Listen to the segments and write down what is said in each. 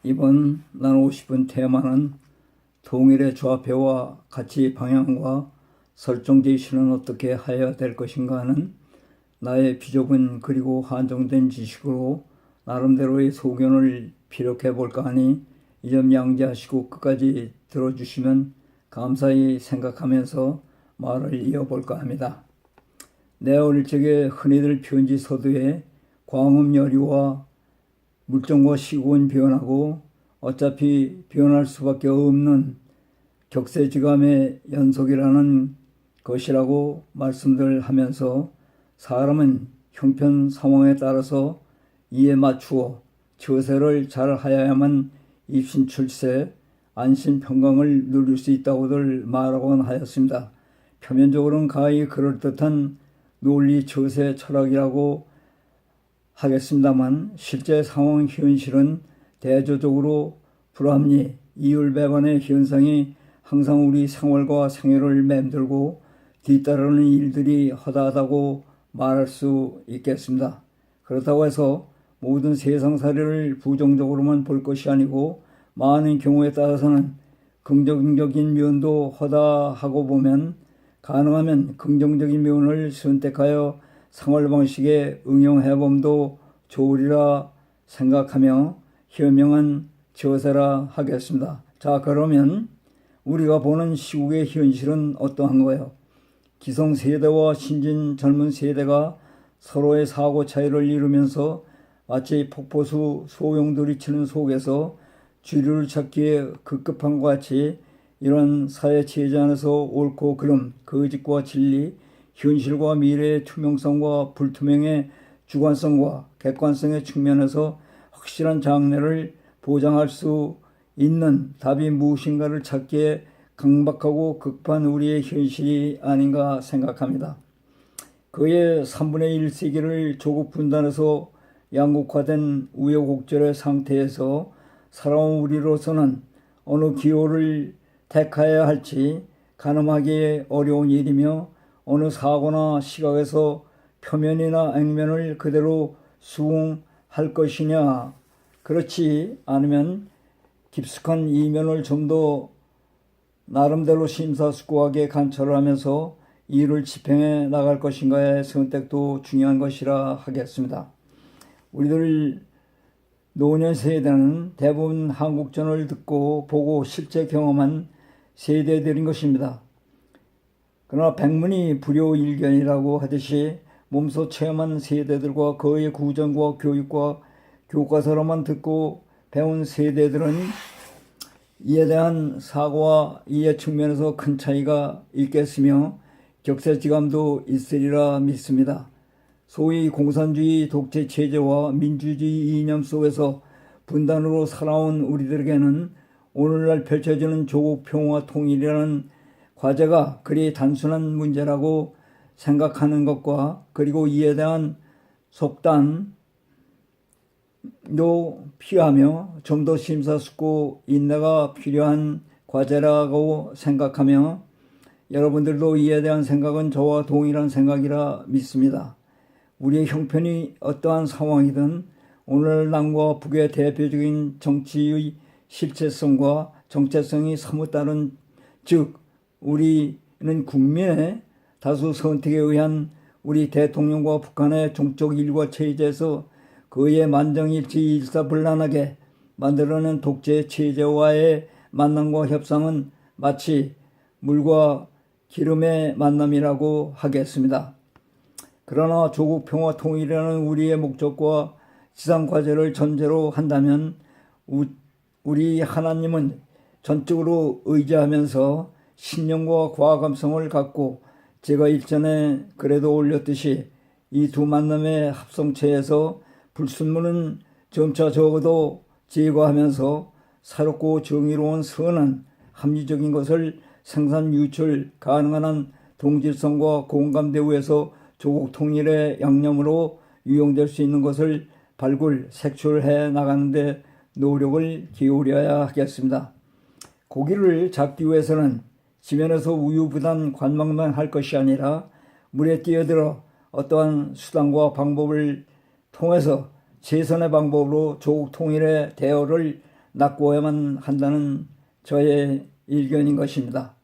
이번 나누고 싶은 테마는 통일의 좌표와 가치 방향과 설정 제시는 어떻게 하여야 될 것인가 하는 나의 비좁은 그리고 한정된 지식으로 나름대로의 소견을 피력해 볼까 하니 이 점 양지하시고 끝까지 들어주시면 감사히 생각하면서 말을 이어볼까 합니다. 내 어릴 적에 흔히들 편지 서두에 광음 열이와 물정과 시국은 변하고 어차피 변할 수밖에 없는 격세지감의 연속이라는 것이라고 말씀들 하면서 사람은 형편 상황에 따라서 이에 맞추어 처세를 잘 하여야만 입신출세, 안심평강을 누릴 수 있다고들 말하곤 하였습니다. 표면적으로는 가히 그럴듯한 논리 처세 철학이라고 하겠습니다만 실제 상황 현실은 대조적으로 불합리, 이율배반의 현상이 항상 우리 생활과 생애를 맴돌고 뒤따르는 일들이 허다하다고 말할 수 있겠습니다. 그렇다고 해서 모든 세상살이를 부정적으로만 볼 것이 아니고 많은 경우에 따라서는 긍정적인 면도 허다하고 보면 가능하면 긍정적인 면을 선택하여 생활방식에 응용해봄도 좋으리라 생각하며 현명한 처세라 하겠습니다. 자, 그러면 우리가 보는 시국의 현실은 어떠한가요? 기성세대와 신진 젊은 세대가 서로의 사고 차이를 이루면서 마치 폭포수 소용돌이 치는 속에서 주류를 찾기에 급급한 것 같이 이런 사회 체제 안에서 옳고 그름, 거짓과 진리, 현실과 미래의 투명성과 불투명의 주관성과 객관성의 측면에서 확실한 장래를 보장할 수 있는 답이 무엇인가를 찾기에 강박하고 급한 우리의 현실이 아닌가 생각합니다. 그의 3분의 1세기를 조국 분단에서 양극화된 우여곡절의 상태에서 살아온 우리로서는 어느 기호를 택해야 할지 가늠하기 어려운 일이며 어느 사고나 시각에서 표면이나 액면을 그대로 수긍할 것이냐, 그렇지 않으면 깊숙한 이면을 좀 더 나름대로 심사숙고하게 관찰을 하면서 이를 집행해 나갈 것인가의 선택도 중요한 것이라 하겠습니다. 우리들 노년 세대는 대부분 한국전을 듣고 보고 실제 경험한 세대들인 것입니다. 그러나 백문이 불여일견이라고 하듯이 몸소 체험한 세대들과 그의 구전과 교육과 교과서로만 듣고 배운 세대들은 이에 대한 사고와 이해 측면에서 큰 차이가 있겠으며 격세지감도 있으리라 믿습니다. 소위 공산주의 독재 체제와 민주주의 이념 속에서 분단으로 살아온 우리들에게는 오늘날 펼쳐지는 조국 평화 통일이라는 과제가 그리 단순한 문제라고 생각하는 것과 그리고 이에 대한 속단도 피하며 좀 더 심사숙고 인내가 필요한 과제라고 생각하며 여러분들도 이에 대한 생각은 저와 동일한 생각이라 믿습니다. 우리의 형편이 어떠한 상황이든 오늘날 남과 북의 대표적인 정치의 실체성과 정체성이 사뭇 다른, 즉 우리는 국민의 다수 선택에 의한 우리 대통령과 북한의 종적 일과 체제에서 그의 만장일치 일사불란하게 만들어낸 독재 체제와의 만남과 협상은 마치 물과 기름의 만남이라고 하겠습니다. 그러나 조국 평화 통일이라는 우리의 목적과 지상과제를 전제로 한다면 우리 하나님은 전적으로 의지하면서 신념과 과감성을 갖고 제가 일전에 그래도 올렸듯이 이 두 만남의 합성체에서 불순물은 점차 적어도 제거하면서 새롭고 정의로운 선한 합리적인 것을 생산 유출 가능한 한 동질성과 공감대 위에서 조국 통일의 양념으로 유용될 수 있는 것을 발굴, 색출해 나가는데 노력을 기울여야 하겠습니다. 고기를 잡기 위해서는 지면에서 우유부단 관망만 할 것이 아니라 물에 뛰어들어 어떠한 수단과 방법을 통해서 최선의 방법으로 조국 통일의 대어를 낚고야만 한다는 저의 일견인 것입니다.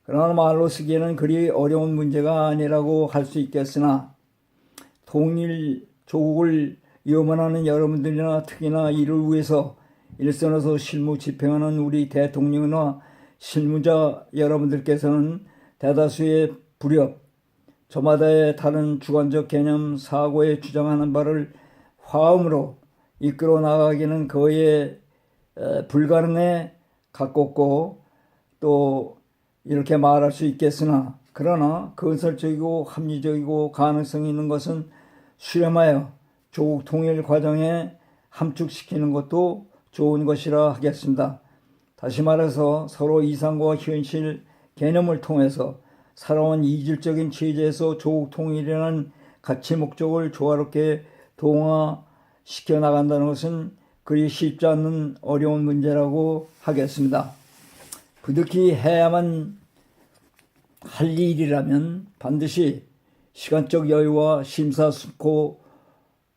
그러나 말로 쓰기에는 그리 어려운 문제가 아니라고 할 수 있겠으나 통일 조국을 염원하는 여러분들이나 특히나 이를 위해서 일선에서 실무 집행하는 우리 대통령이나 실무자 여러분들께서는 대다수의 불협, 저마다의 다른 주관적 개념 사고에 주장하는 바를 화음으로 이끌어 나가기는 거의 불가능에 가깝고 또 이렇게 말할 수 있겠으나 그러나 건설적이고 합리적이고 가능성이 있는 것은 수렴하여 조국 통일 과정에 함축시키는 것도 좋은 것이라 하겠습니다. 다시 말해서 서로 이상과 현실 개념을 통해서 살아온 이질적인 체제에서 조국 통일이라는 가치 목적을 조화롭게 동화시켜 나간다는 것은 그리 쉽지 않는 어려운 문제라고 하겠습니다. 부득이 해야만 할 일이라면 반드시 시간적 여유와 심사숙고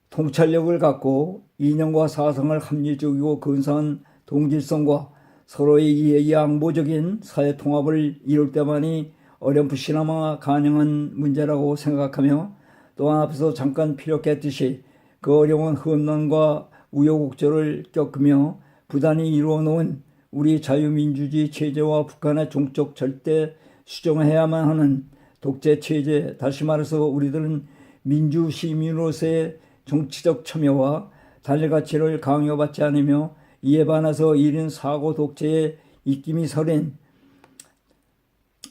통찰력을 갖고 이념과 사상을 합리적이고 근사한 동질성과 서로의 이해 양보적인 사회 통합을 이룰 때만이 어렴풋이나마 가능한 문제라고 생각하며 또한 앞에서 잠깐 피력했듯이 그 어려운 험난과 우여곡절을 겪으며 부단히 이루어놓은 우리 자유민주주의 체제와 북한의 종적 절대 수정해야만 하는 독재 체제, 다시 말해서 우리들은 민주시민으로서의 정치적 참여와 단일 가치를 강요받지 않으며 이에 반해서 1인 사고 독재의 입김이 서린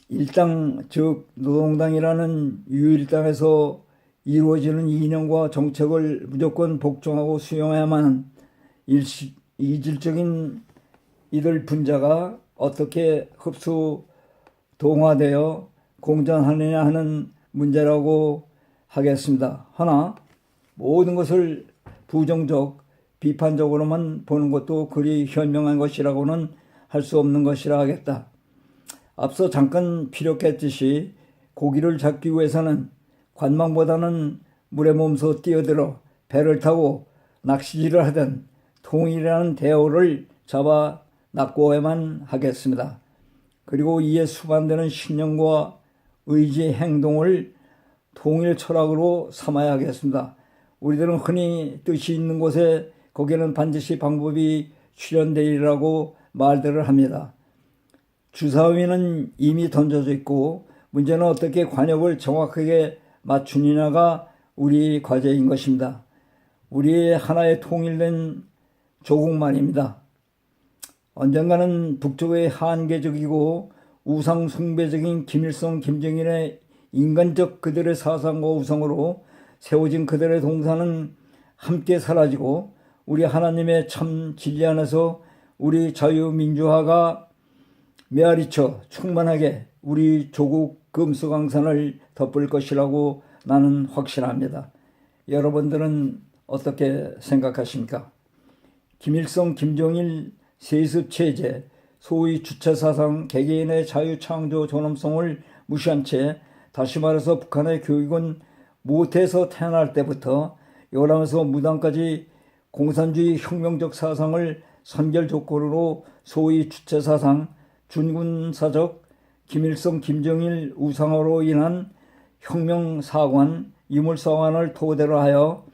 일당 즉 노동당이라는 유일당에서 이루어지는 이념과 정책을 무조건 복종하고 수용해야만 하는 이질적인 이들 분자가 어떻게 흡수 동화되어 공존하느냐 하는 문제라고 하겠습니다. 하나 모든 것을 부정적 비판적으로만 보는 것도 그리 현명한 것이라고는 할 수 없는 것이라 하겠다. 앞서 잠깐 피력했듯이 고기를 잡기 위해서는 관망보다는 물에 몸소 뛰어들어 배를 타고 낚시질을 하든 통일이라는 대어를 잡아 낚고야만 하겠습니다. 그리고 이에 수반되는 신념과 의지 행동을 통일 철학으로 삼아야 하겠습니다. 우리들은 흔히 뜻이 있는 곳에 거기에는 반드시 방법이 출현되리라고 말들을 합니다. 주사위는 이미 던져져 있고 문제는 어떻게 관역을 정확하게 맞추느냐가 우리 과제인 것입니다. 우리의 하나의 통일된 조국 말입니다. 언젠가는 북쪽의 한계적이고 우상 숭배적인 김일성, 김정일의 인간적 그들의 사상과 우상으로 세워진 그들의 동산은 함께 사라지고 우리 하나님의 참 진리 안에서 우리 자유민주화가 메아리쳐 충만하게 우리 조국 금수강산을 덮을 것이라고 나는 확신합니다. 여러분들은 어떻게 생각하십니까? 김일성, 김정일 세습체제, 소위 주체사상, 개개인의 자유창조 존엄성을 무시한 채 다시 말해서 북한의 교육은 모태에서 태어날 때부터 요람에서 무당까지 공산주의 혁명적 사상을 선결 조건으로 소위 주체사상, 준군사적, 김일성, 김정일 우상화로 인한 혁명사관, 유물사관을 토대로 하여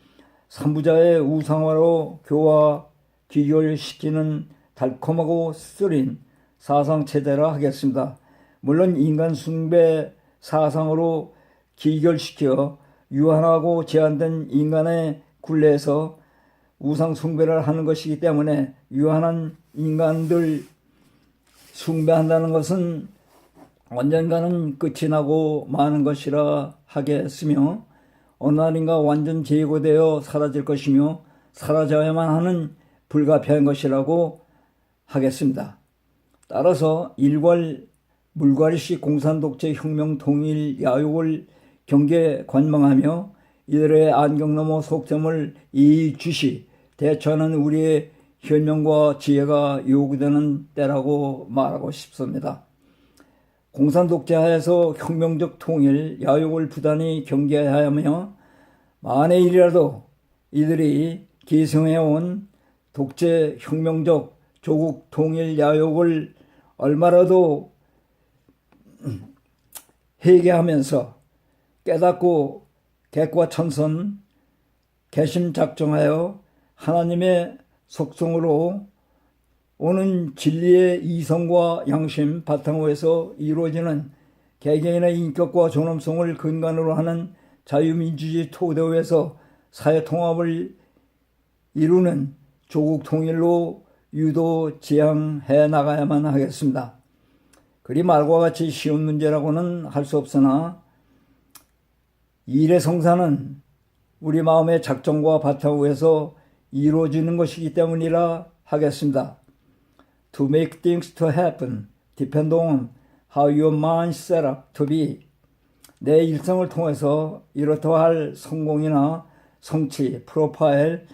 삼부자의 우상화로 교화, 귀결시키는 달콤하고 쓰린 사상체제라 하겠습니다. 물론 인간 숭배 사상으로 기결시켜 유한하고 제한된 인간의 굴레에서 우상 숭배를 하는 것이기 때문에 유한한 인간들 숭배한다는 것은 언젠가는 끝이 나고 마는 것이라 하겠으며 어느 날인가 완전 제거되어 사라질 것이며 사라져야만 하는 불가피한 것이라고 하겠습니다. 따라서 일괄 물갈이식 공산독재 혁명 통일 야욕을 경계 관망하며 이들의 안경 너머 속점을 이의주시 대처하는 우리의 현명과 지혜가 요구되는 때라고 말하고 싶습니다. 공산독재 하에서 혁명적 통일 야욕을 부단히 경계해야 하며 만에 일이라도 이들이 계승해온 독재 혁명적 조국 통일 야욕을 얼마라도 회개하면서 깨닫고 객과천선 개심작정하여 하나님의 속성으로 오는 진리의 이성과 양심 바탕으로 해서 이루어지는 개개인의 인격과 존엄성을 근간으로 하는 자유민주주의 토대에서 사회통합을 이루는 조국 통일로 유도 지향해 나가야만 하겠습니다. 그리 말과 같이 쉬운 문제라고는 할 수 없으나 일의 성사는 우리 마음의 작정과 바탕으로 해서 이루어지는 것이기 때문이라 하겠습니다. To make things to happen depend on how your mind set up to be. 내 일생을 통해서 이렇다 할 성공이나 성취, 프로파일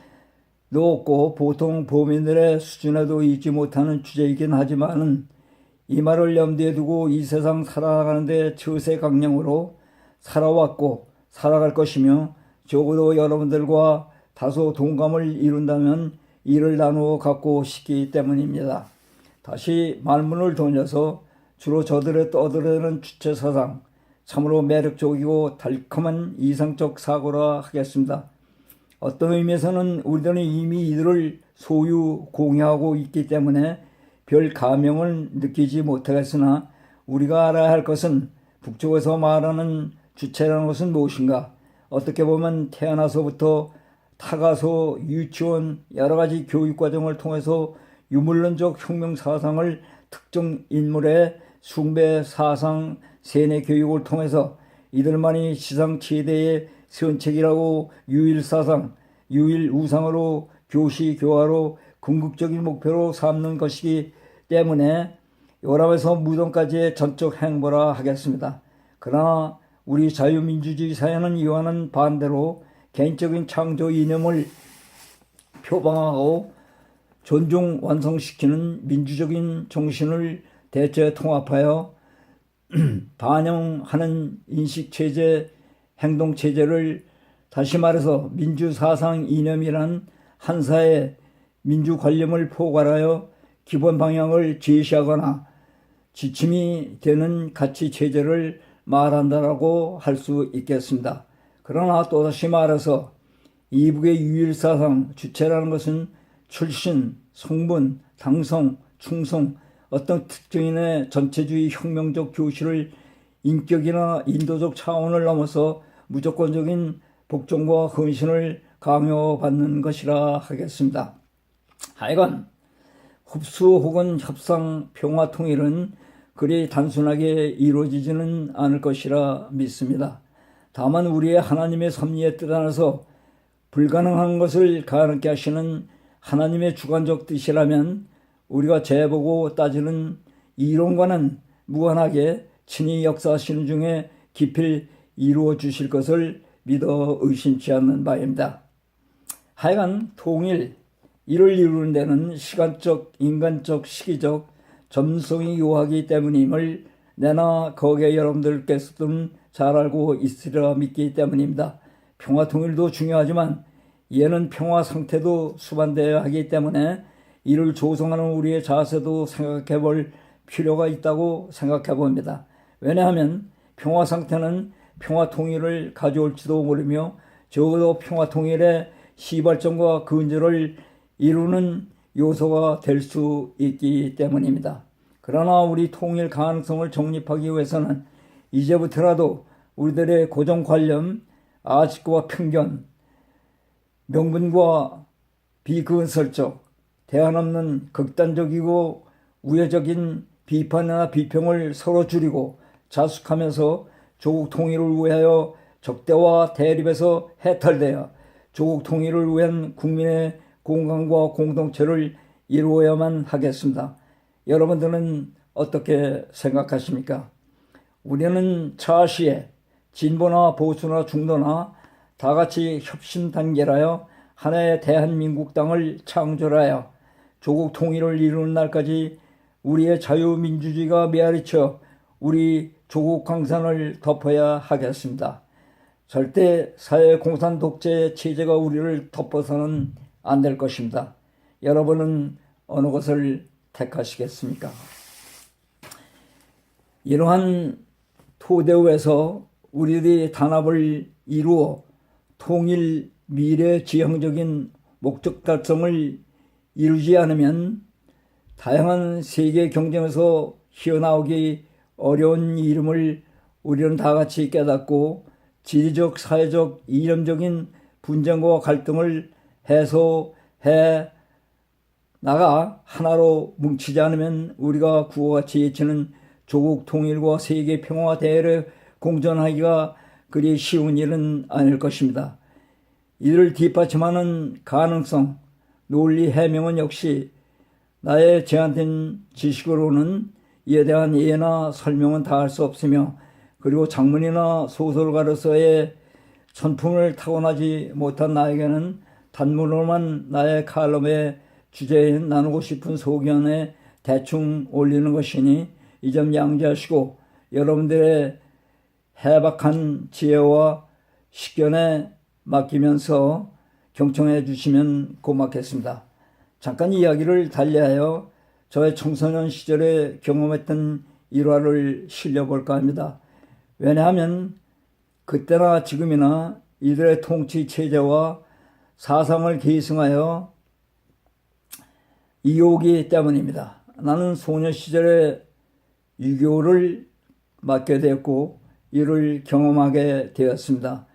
높고 보통 범인들의 수준에도 있지 못하는 주제이긴 하지만은 이 말을 염두에 두고 이 세상 살아가는데 처세강령으로 살아왔고 살아갈 것이며 적어도 여러분들과 다소 동감을 이룬다면 이를 나누어 갖고 싶기 때문입니다. 다시 말문을 돌려서 주로 저들의 떠들어대는 주체사상, 참으로 매력적이고 달콤한 이상적 사고라 하겠습니다. 어떤 의미에서는 우리들은 이미 이들을 소유 공유하고 있기 때문에 별 감명을 느끼지 못하겠으나 우리가 알아야 할 것은 북쪽에서 말하는 주체라는 것은 무엇인가? 어떻게 보면 태어나서부터 타가소, 유치원 여러 가지 교육과정을 통해서 유물론적 혁명사상을 특정 인물의 숭배, 사상, 세뇌 교육을 통해서 이들만이 지상 최대의 선책이라고 유일사상, 유일우상으로 교시교화로 궁극적인 목표로 삼는 것이기 때문에 요람에서 무덤까지의 전적 행보라 하겠습니다. 그러나 우리 자유민주주의 사회는 이와는 반대로 개인적인 창조 이념을 표방하고 존중 완성시키는 민주적인 정신을 대체 통합하여 반영하는 인식체제, 행동체제를 다시 말해서 민주사상 이념이란 한 사회의 민주관념을 포괄하여 기본 방향을 제시하거나 지침이 되는 가치체제를 말한다라고 할 수 있겠습니다. 그러나 또다시 말해서 이북의 유일사상 주체라는 것은 출신, 성분, 당성, 충성, 어떤 특정인의 전체주의 혁명적 교실을 인격이나 인도적 차원을 넘어서 무조건적인 복종과 헌신을 강요받는 것이라 하겠습니다. 하여간 흡수 혹은 협상, 평화, 통일은 그리 단순하게 이루어지지는 않을 것이라 믿습니다. 다만 우리의 하나님의 섭리의 뜻 안에서 불가능한 것을 가능케 하시는 하나님의 주관적 뜻이라면 우리가 재보고 따지는 이론과는 무관하게 친히 역사하시는 중에 기필 이루어 주실 것을 믿어 의심치 않는 바입니다. 하여간 통일, 이를 이루는 데는 시간적, 인간적, 시기적 점성이 요하기 때문임을 내나 거기에 여러분들께서도 잘 알고 있으리라 믿기 때문입니다. 평화 통일도 중요하지만 이에는 평화 상태도 수반되어야 하기 때문에 이를 조성하는 우리의 자세도 생각해 볼 필요가 있다고 생각해 봅니다. 왜냐하면 평화 상태는 평화 통일을 가져올지도 모르며 적어도 평화 통일의 시발점과 근저를 이루는 요소가 될 수 있기 때문입니다. 그러나 우리 통일 가능성을 정립하기 위해서는 이제부터라도 우리들의 고정관념, 아직과 편견, 명분과 비근설적, 대안 없는 극단적이고 우회적인 비판이나 비평을 서로 줄이고 자숙하면서 조국 통일을 위하여 적대와 대립에서 해탈되어 조국 통일을 위한 국민의 공감과 공동체를 이루어야만 하겠습니다. 여러분들은 어떻게 생각하십니까? 우리는 차시에 진보나 보수나 중도나 다 같이 협심 단계라여 하나의 대한민국당을 창조하여 조국 통일을 이루는 날까지 우리의 자유민주주의가 메아리쳐 우리 조국 강산을 덮어야 하겠습니다. 절대 사회공산 독재 체제가 우리를 덮어서는 안 될 것입니다. 여러분은 어느 것을 택하시겠습니까? 이러한 토대에서 우리들이 단합을 이루어 통일 미래 지향적인 목적 달성을 이루지 않으면 다양한 세계 경쟁에서 희어나오기 어려운 이름을 우리는 다 같이 깨닫고 지리적, 사회적, 이념적인 분쟁과 갈등을 해소해 나가 하나로 뭉치지 않으면 우리가 구호같이 외치는 조국 통일과 세계 평화 대회를 공존하기가 그리 쉬운 일은 아닐 것입니다. 이를 뒷받침하는 가능성, 논리 해명은 역시 나의 제한된 지식으로는 이에 대한 이해나 설명은 다 할 수 없으며, 그리고 작문이나 소설가로서의 천품을 타고나지 못한 나에게는 단문으로만 나의 칼럼의 주제인 나누고 싶은 소견에 대충 올리는 것이니 이 점 양지하시고 여러분들의 해박한 지혜와 식견에 맡기면서 경청해 주시면 고맙겠습니다. 잠깐 이야기를 달리하여 저의 청소년 시절에 경험했던 일화를 실려볼까 합니다. 왜냐하면 그때나 지금이나 이들의 통치 체제와 사상을 계승하여 이어오기 때문입니다. 나는 소녀 시절에 유교를 맡게 되었고 이를 경험하게 되었습니다.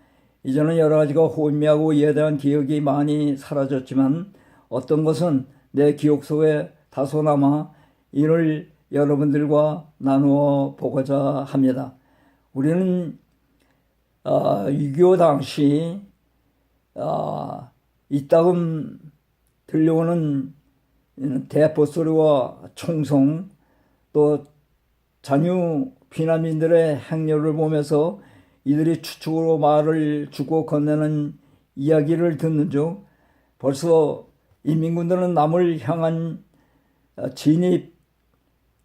이제는 여러 가지가 혼미하고 이에 대한 기억이 많이 사라졌지만 어떤 것은 내 기억 속에 다소 남아 이를 여러분들과 나누어 보고자 합니다. 우리는 유교 당시 이따금 들려오는 대포소리와 총성, 또 잔유 피난민들의 행렬을 보면서 이들이 추측으로 말을 주고 건네는 이야기를 듣는 중 벌써 인민군들은 남을 향한 진입,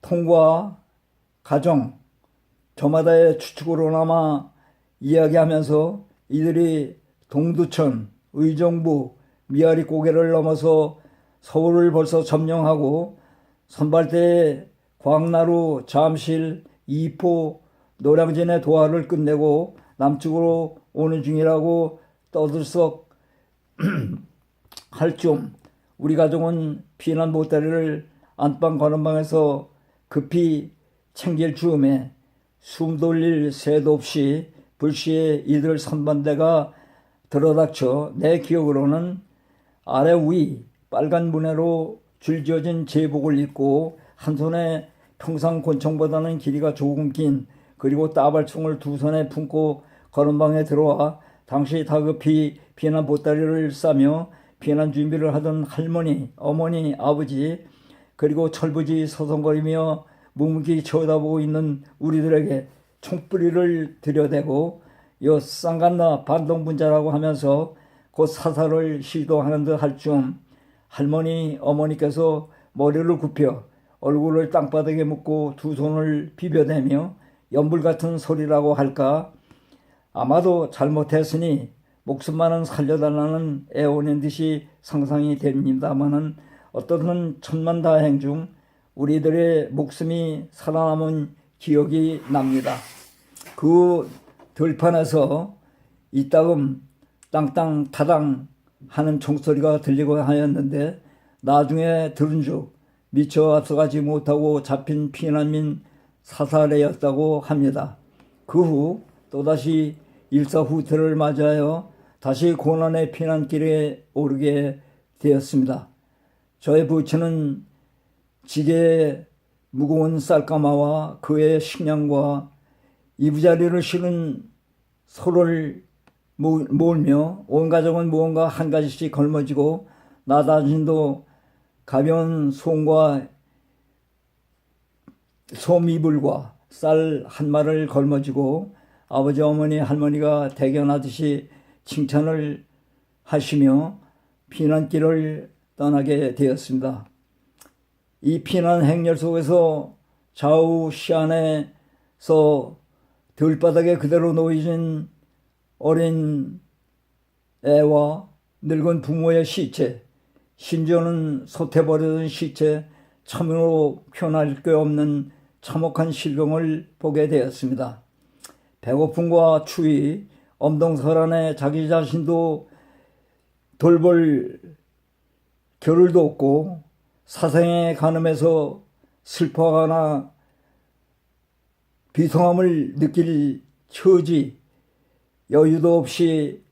통과, 가정, 저마다의 추측으로나마 이야기하면서 이들이 동두천, 의정부, 미아리 고개를 넘어서 서울을 벌써 점령하고 선발대에 광나루, 잠실, 이포, 노량진의 도하를 끝내고 남쪽으로 오는 중이라고 떠들썩 할 중 우리 가족은 피난 보따리를 안방 거름방에서 급히 챙길 즈음에 숨 돌릴 새도 없이 불시에 이들 선반대가 들어닥쳐 내 기억으로는 아래 위 빨간 문해로 줄지어진 제복을 입고 한 손에 평상 권총보다는 길이가 조금 긴 그리고 따발총을 두 손에 품고 거름방에 들어와 당시 다급히 피난 보따리를 싸며 피난 준비를 하던 할머니, 어머니, 아버지 그리고 철부지 서성거리며 묵묵히 쳐다보고 있는 우리들에게 총뿌리를 들여대고 여 쌍간나 반동분자라고 하면서 곧 사살을 시도하는 듯 할 중 할머니, 어머니께서 머리를 굽혀 얼굴을 땅바닥에 묻고 두 손을 비벼대며 연불 같은 소리라고 할까, 아마도 잘못했으니 목숨만은 살려달라는 애원인 듯이 상상이 됩니다마는 어떻든 천만다행 중 우리들의 목숨이 살아남은 기억이 납니다. 그 들판에서 이따금 땅땅 타당 하는 총소리가 들리고 하였는데 나중에 들은 즉 미처 앞서가지 못하고 잡힌 피난민 사살회였다고 합니다. 그 후 또다시 일사후퇴를 맞이하여 다시 고난의 피난길에 오르게 되었습니다. 저의 부친은 지게에 무거운 쌀가마와 그의 식량과 이부자리를 실은 소를 몰며 온 가족은 무언가 한 가지씩 걸머지고 나 자신도 가벼운 솜과 솜이불과 쌀 한 마를 걸머지고 아버지, 어머니, 할머니가 대견하듯이 칭찬을 하시며 피난길을 떠나게 되었습니다. 이 피난 행렬 속에서 좌우 시안에서 들바닥에 그대로 놓여진 어린 애와 늙은 부모의 시체, 심지어는 솟해버려진 시체, 참으로 표현할 게 없는 참혹한 실경을 보게 되었습니다. 배고픔과 추위, 엄동설안에 자기 자신도 돌볼 겨를도 없고 사생에 가늠해서 슬퍼하거나 비통함을 느낄 처지, 여유도 없이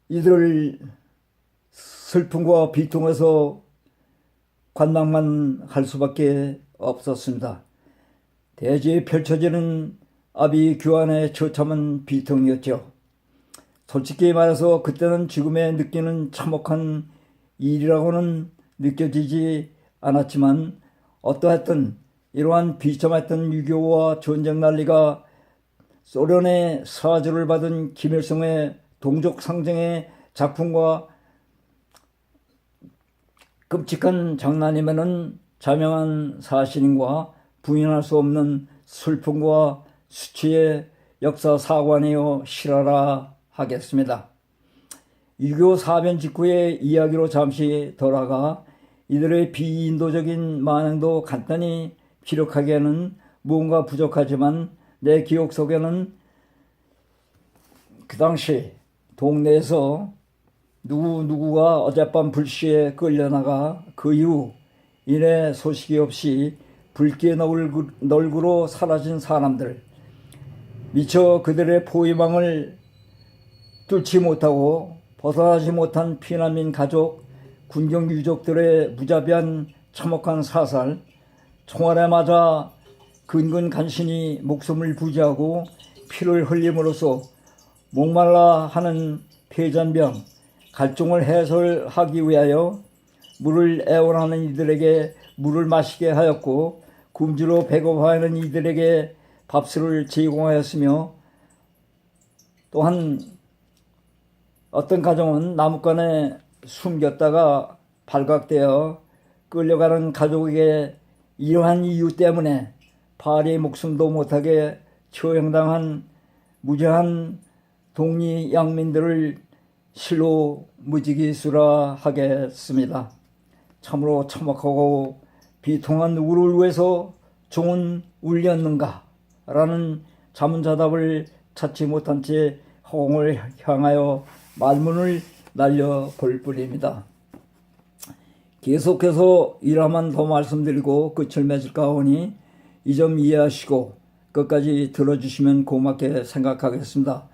이들 슬픔과 비통에서 관망만 할 수밖에 없었습니다. 대지에 펼쳐지는 아비규환의 처참한 비통이었죠. 솔직히 말해서 그때는 지금에 느끼는 참혹한 일이라고는 느껴지지 않았지만 어떠했든 이러한 비참했던 유교와 전쟁 난리가 소련의 사주를 받은 김일성의 동족 상징의 작품과 끔찍한 장난이면은 자명한 사실인과 부인할 수 없는 슬픔과 수치의 역사 사관이요 실화라 하겠습니다. 유교 사변 직후의 이야기로 잠시 돌아가 이들의 비인도적인 만행도 간단히 기록하기에는 무언가 부족하지만 내 기억 속에는 그 당시 동네에서 누구가 어젯밤 불시에 끌려나가 그 이후 이내 소식이 없이 붉게 널구로 사라진 사람들, 미처 그들의 포위망을 뚫지 못하고 벗어나지 못한 피난민 가족, 군경 유족들의 무자비한 참혹한 사살, 총알에 맞아 근근 간신히 목숨을 부지하고 피를 흘림으로써 목말라 하는 폐잔병, 갈증을 해소하기 위하여 물을 애원하는 이들에게 물을 마시게 하였고 굶주려 배고파하는 이들에게 밥술을 제공하였으며 또한 어떤 가정은 나뭇간에 숨겼다가 발각되어 끌려가는 가족에게 이러한 이유 때문에 파리의 목숨도 못하게 처형당한 무죄한 독리 양민들을 실로 무지기수라 하겠습니다. 참으로 참혹하고 비통한 누구를 위해서 종은 울렸는가? 라는 자문자답을 찾지 못한 채 허공을 향하여 말문을 날려볼 뿐입니다. 계속해서 이라만 더 말씀드리고 끝을 맺을까 하니 이 점 이해하시고 끝까지 들어주시면 고맙게 생각하겠습니다.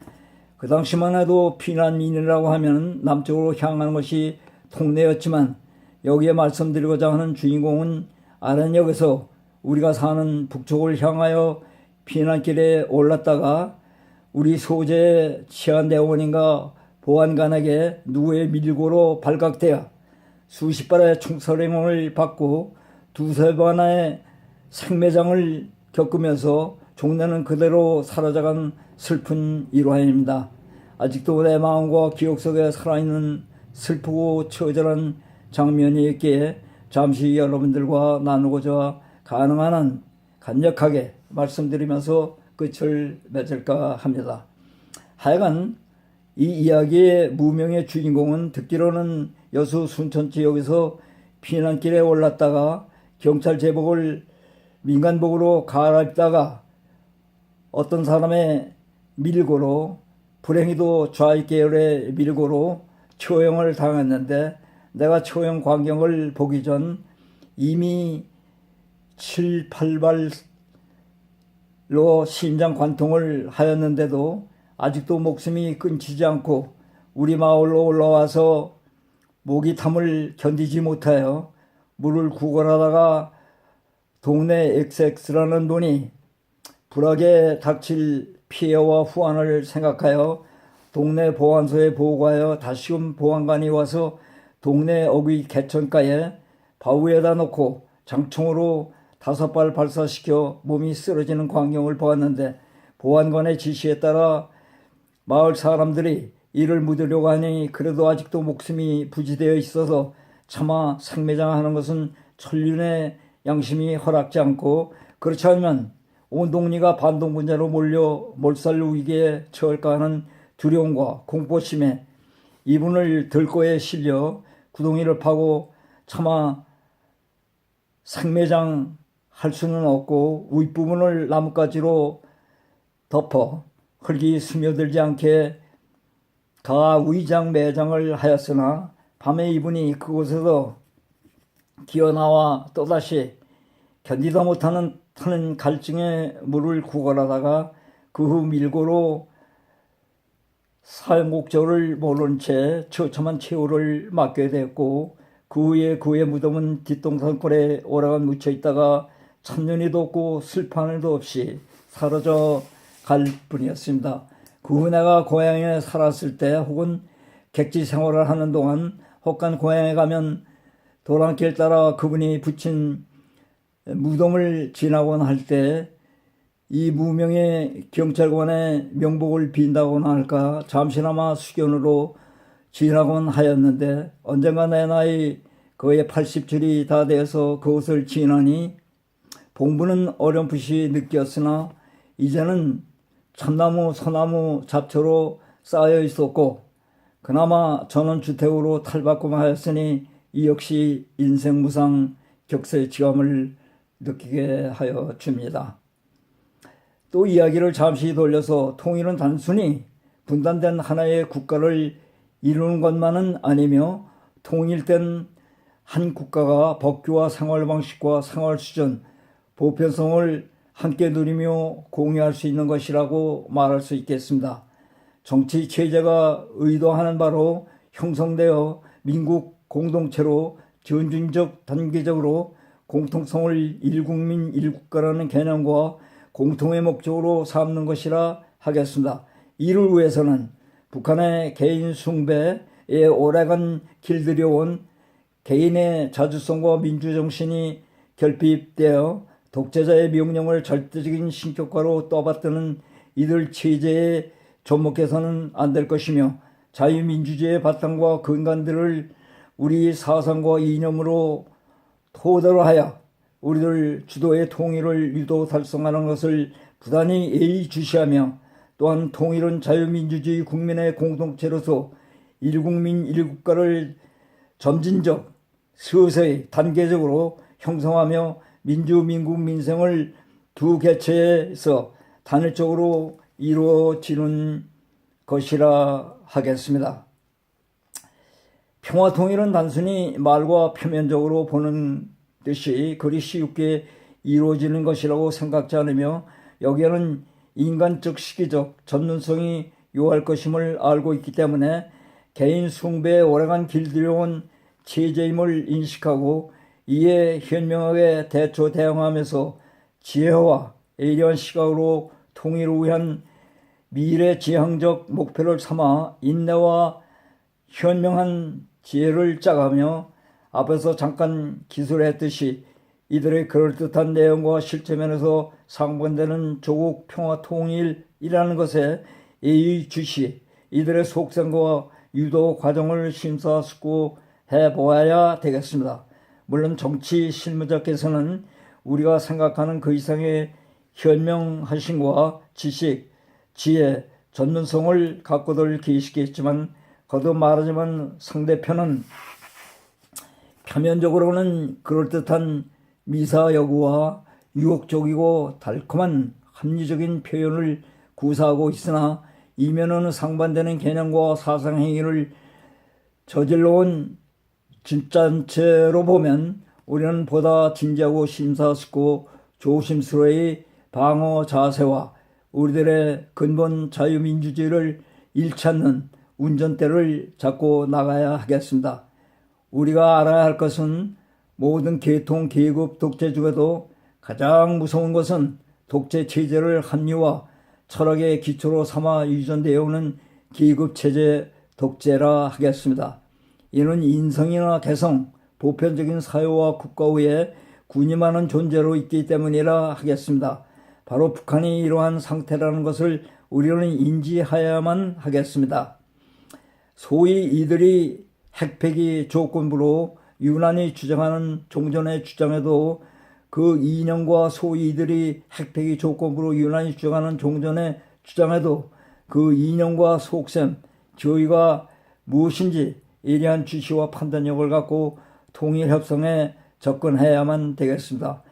그 당시만 해도 피난민이라고 하면 남쪽으로 향하는 것이 통례였지만 여기에 말씀드리고자 하는 주인공은 아란역에서 우리가 사는 북쪽을 향하여 피난길에 올랐다가 우리 소재 치안대원인가 보안관에게 누구의 밀고로 발각되어 수십 발의 총살행을 받고 두세 번의 생매장을 겪으면서 종래는 그대로 사라져간 슬픈 일화입니다. 아직도 내 마음과 기억 속에 살아있는 슬프고 처절한 장면이 있기에 잠시 여러분들과 나누고자 가능한 한 간략하게 말씀드리면서 끝을 맺을까 합니다. 하여간 이 이야기의 무명의 주인공은 듣기로는 여수 순천 지역에서 피난길에 올랐다가 경찰 제복을 민간복으로 갈아입다가 어떤 사람의 밀고로, 불행히도 좌익 계열의 밀고로 처형을 당했는데 내가 처형 광경을 보기 전 이미 7, 8발로 심장 관통을 하였는데도 아직도 목숨이 끊기지 않고 우리 마을로 올라와서 모기탐을 견디지 못하여 물을 구걸하다가 동네 XX라는 분이 불악에 닥칠 피해와 후환을 생각하여 동네 보안소에 보고하여 다시금 보안관이 와서 동네 어귀 개천가에 바위에다 놓고 장총으로 5발 발사시켜 몸이 쓰러지는 광경을 보았는데 보안관의 지시에 따라 마을 사람들이 이를 묻으려고 하니 그래도 아직도 목숨이 부지되어 있어서 차마 생매장하는 것은 천륜의 양심이 허락지 않고 그렇지 않으면 온 동리가 반동분자로 몰려 몰살 위기에 처할까 하는 두려움과 공포심에 이분을 들고에 실려 구덩이를 파고 차마 생매장 할 수는 없고 윗부분을 나뭇가지로 덮어 흙이 스며들지 않게 가위장 매장을 하였으나 밤에 이분이 그곳에서 기어나와 또다시 견디다 못하는 타는 갈증에 물을 구걸하다가 그 후 밀고로 살목적을 모른 채 처참한 최후를 맞게 되었고, 그 후에 그의 무덤은 뒷동산골에 오래간 묻혀 있다가 천년이도 없고 슬퍼하는도 없이 사라져 갈 뿐이었습니다. 그 후 내가 고향에 살았을 때 혹은 객지 생활을 하는 동안 혹간 고향에 가면 도랑길 따라 그분이 붙인 무덤을 지나곤 할 때 이 무명의 경찰관의 명복을 빈다고나 할까 잠시나마 수견으로 지나곤 하였는데, 언젠가 내 나이 거의 80줄이 다 되어서 그곳을 지나니 봉부는 어렴풋이 느꼈으나 이제는 참나무 소나무 잡초로 쌓여 있었고 그나마 전원주택으로 탈바꿈 하였으니 이 역시 인생무상 격세지감을 느끼게 하여 줍니다. 또 이야기를 잠시 돌려서 통일은 단순히 분단된 하나의 국가를 이루는 것만은 아니며 통일된 한 국가가 법규와 생활방식과 생활수준, 보편성을 함께 누리며 공유할 수 있는 것이라고 말할 수 있겠습니다. 정치 체제가 의도하는 바로 형성되어 민국 공동체로 전중적 단계적으로 공통성을 일국민 일국가라는 개념과 공통의 목적으로 삼는 것이라 하겠습니다. 이를 위해서는 북한의 개인 숭배에 오래간 길들여온 개인의 자주성과 민주정신이 결핍되어 독재자의 명령을 절대적인 신격화로 떠받드는 이들 체제에 접목해서는 안 될 것이며, 자유민주주의의 바탕과 근간들을 우리 사상과 이념으로 토대로 하여 우리들 주도의 통일을 유도 달성하는 것을 부단히 예의주시하며, 또한 통일은 자유민주주의 국민의 공동체로서 일국민 일국가를 점진적, 서서히 단계적으로 형성하며 민주민국 민생을 두 개체에서 단일적으로 이루어지는 것이라 하겠습니다. 평화통일은 단순히 말과 표면적으로 보는 듯이 그리 쉽게 이루어지는 것이라고 생각지 않으며, 여기에는 인간적 시기적 전문성이 요할 것임을 알고 있기 때문에 개인 숭배에 오래간 길들여온 체제임을 인식하고 이에 현명하게 대처 대응하면서 지혜와 예리한 시각으로 통일을 위한 미래지향적 목표를 삼아 인내와 현명한 지혜를 짜가며 앞에서 잠깐 기술했듯이 이들의 그럴듯한 내용과 실체면에서 상반되는 조국 평화 통일이라는 것에 예의주시 이들의 속성과 유도 과정을 심사숙고해 보아야 되겠습니다. 물론 정치 실무자께서는 우리가 생각하는 그 이상의 현명하심과 지식, 지혜, 전문성을 갖고들 계시겠지만, 거듭 말하지만 상대편은 표면적으로는 그럴듯한 미사여구와 유혹적이고 달콤한 합리적인 표현을 구사하고 있으나 이면에는 상반되는 개념과 사상행위를 저질러온 진짠체로 보면 우리는 보다 진지하고 심사숙고 조심스러이 방어 자세와 우리들의 근본 자유민주주의를 일찾는 운전대를 잡고 나가야 하겠습니다. 우리가 알아야 할 것은 모든 계통, 계급, 독재 중에도 가장 무서운 것은 독재 체제를 합리화, 철학의 기초로 삼아 유전되어 오는 계급체제 독재라 하겠습니다. 이는 인성이나 개성, 보편적인 사회와 국가 위에 군임하는 존재로 있기 때문이라 하겠습니다. 바로 북한이 이러한 상태라는 것을 우리는 인지해야만 하겠습니다. 소위 이들이 핵폐기 조건부로 유난히 주장하는 종전의 주장에도 그 이념과 소위 이들이 핵폐기 조건부로 유난히 주장하는 종전의 주장에도 그 이념과 속셈, 저희가 무엇인지 예리한 주시와 판단력을 갖고 통일 협상에 접근해야만 되겠습니다.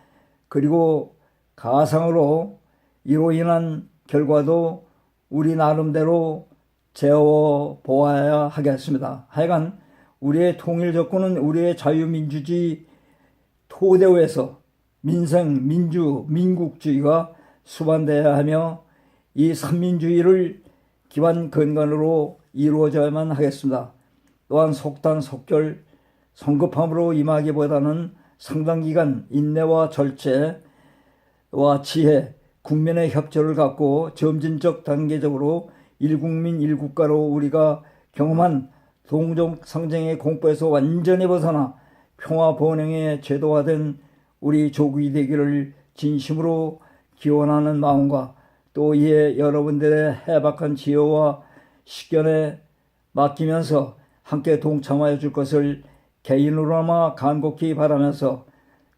그리고 가상으로 이로 인한 결과도 우리 나름대로 재어보아야 하겠습니다. 하여간 우리의 통일 접근은 우리의 자유민주주의 토대에서 민생, 민주, 민국주의가 수반되어야 하며 이 삼민주의를 기반 근간으로 이루어져야만 하겠습니다. 또한 속단속결, 성급함으로 임하기보다는 상당 기간 인내와 절제와 지혜, 국민의 협조를 갖고 점진적 단계적으로 일국민 일국가로 우리가 경험한 동족 상쟁의 공포에서 완전히 벗어나 평화 번영의 제도화된 우리 조국이 되기를 진심으로 기원하는 마음과 또 이에 여러분들의 해박한 지혜와 식견에 맡기면서 함께 동참하여 줄 것을 개인으로나마 간곡히 바라면서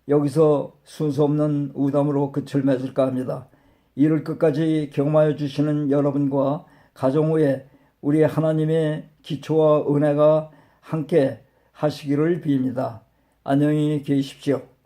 여기서 순서 없는 우담으로 끝을 맺을까 합니다. 이를 끝까지 경험하여 주시는 여러분과 가정 후에 우리 하나님의 기초와 은혜가 함께 하시기를 빕니다. 안녕히 계십시오.